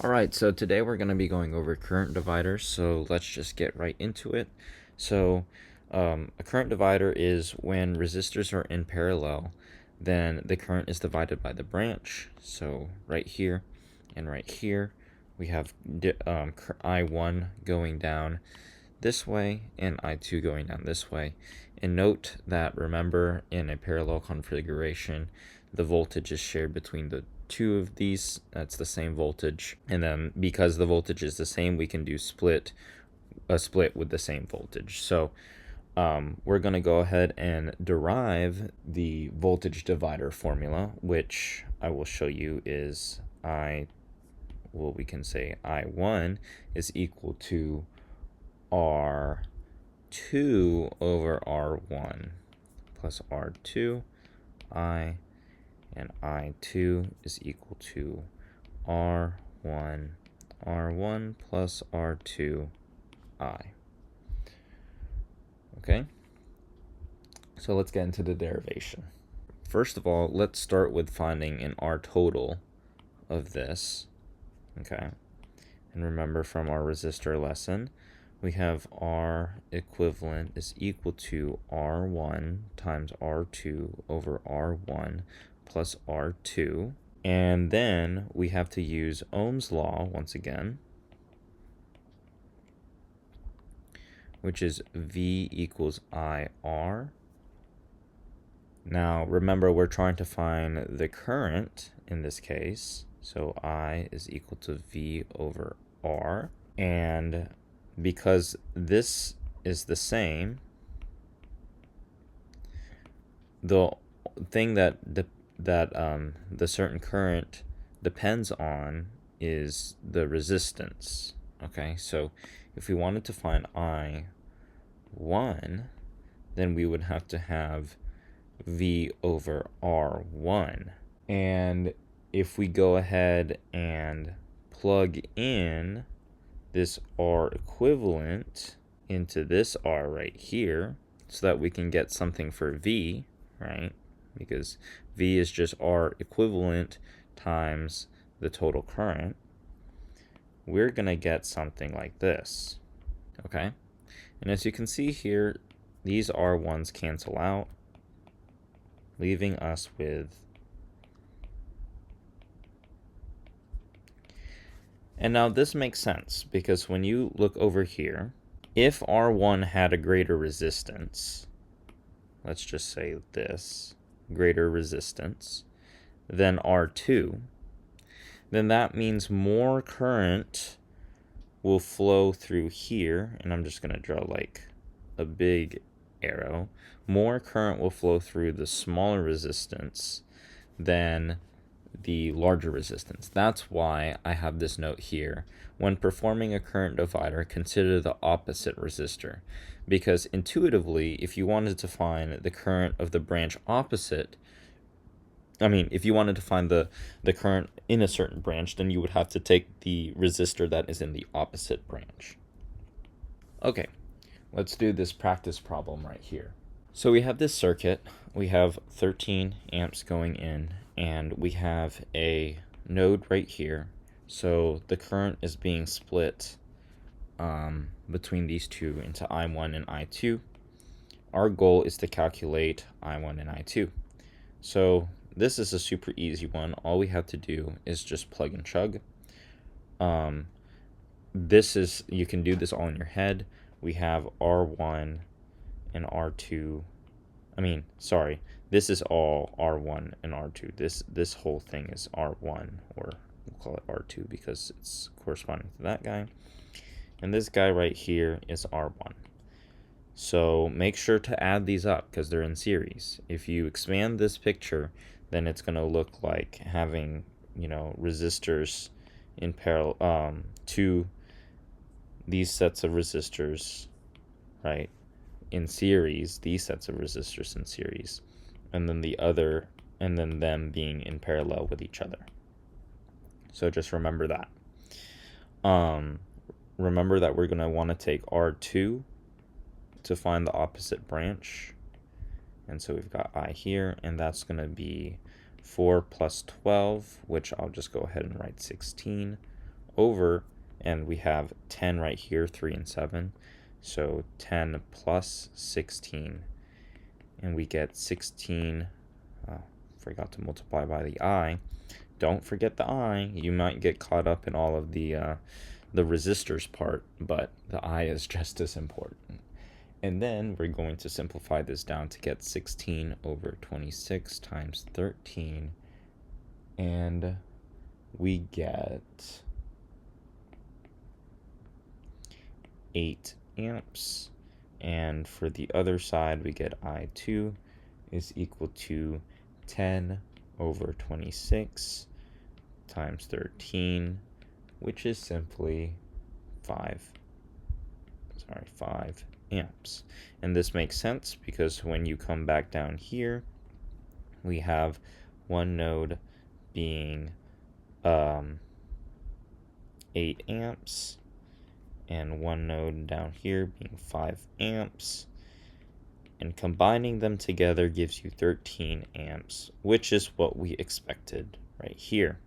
Alright, so today we're going to be going over current dividers, so let's just get right into it. So a current divider is when resistors are in parallel, then the current is divided by the branch. So right here and right here, we have I1 going down this way and I2 going down this way. And note that, remember, in a parallel configuration, the voltage is shared between the two of these. That's the same voltage, and then because the voltage is the same, we can do a split with the same voltage. So we're going to go ahead and derive the voltage divider formula, which I will show you is we can say I1 is equal to R2 over R1 plus R2 I, and I2 is equal to R1 plus R2 I. Okay, so let's get into the derivation. First of all, let's start with finding an R total of this. Okay, and remember from our resistor lesson, we have R equivalent is equal to R1 times R2 over R1 plus R2. And then we have to use Ohm's law once again, which is V equals IR. Now remember, we're trying to find the current in this case, so I is equal to V over R. And because this is the same, the thing that the certain current depends on is the resistance. Okay, so if we wanted to find I1, then we would have to have V over R1. And if we go ahead and plug in this R equivalent into this R right here, so that we can get something for V, right? Because V is just R equivalent times the total current, we're going to get something like this. Okay? And as you can see here, these R1s cancel out, leaving us with, and now this makes sense because when you look over here, if R1 had a greater resistance, let's just say this, greater resistance than R2, then that means more current will flow through here, and I'm just going to draw like a big arrow. More current will flow through the smaller resistance than the larger resistance. That's why I have this note here. When performing a current divider, consider the opposite resistor. Because intuitively, if you wanted to find the current of the branch opposite, if you wanted to find the current in a certain branch, then you would have to take the resistor that is in the opposite branch. Okay, let's do this practice problem right here. So we have this circuit. We have 13 amps going in, and we have a node right here. So the current is being split between these two into I1 and I2. Our goal is to calculate I1 and I2. So this is a super easy one. All we have to do is just plug and chug. You can do this all in your head. We have R1 and R2. This is all R1 and R2. This whole thing is R1, or we'll call it R2 because it's corresponding to that guy. And this guy right here is R1. So make sure to add these up because they're in series. If you expand this picture, then it's going to look like having, resistors in parallel to these sets of resistors, right, in series, these sets of resistors in series, and then them being in parallel with each other. So just remember that. Remember that we're going to want to take R2 to find the opposite branch. And so we've got I here, and that's going to be 4 plus 12, which I'll just go ahead and write 16, over, and we have 10 right here, 3 and 7. So 10 plus 16, and we get 16. Forgot to multiply by the I. Don't forget the I. You might get caught up in all of the resistors part, but the I is just as important. And then we're going to simplify this down to get 16 over 26 times 13, and we get 8 amps. And for the other side, we get I2 is equal to 10 over 26 times 13, which is simply 5 amps. And this makes sense because when you come back down here, we have one node being 8 amps, and one node down here being 5 amps. And combining them together gives you 13 amps, which is what we expected right here.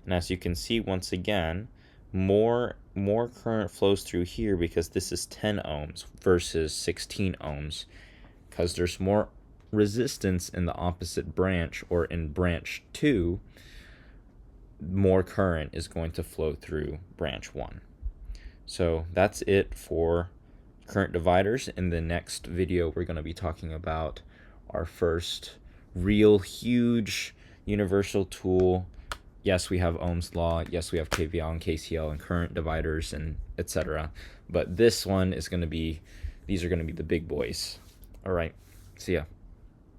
And as you can see, once again, more current flows through here because this is 10 ohms versus 16 ohms, because there's more resistance in the opposite branch, or in branch 2, more current is going to flow through branch 1. So that's it for current dividers. In the next video, we're going to be talking about our first real huge universal tool. Yes, we have Ohm's law. Yes, we have KVL and KCL and current dividers and etc. But this one is going to be, these are going to be the big boys. All right, see ya.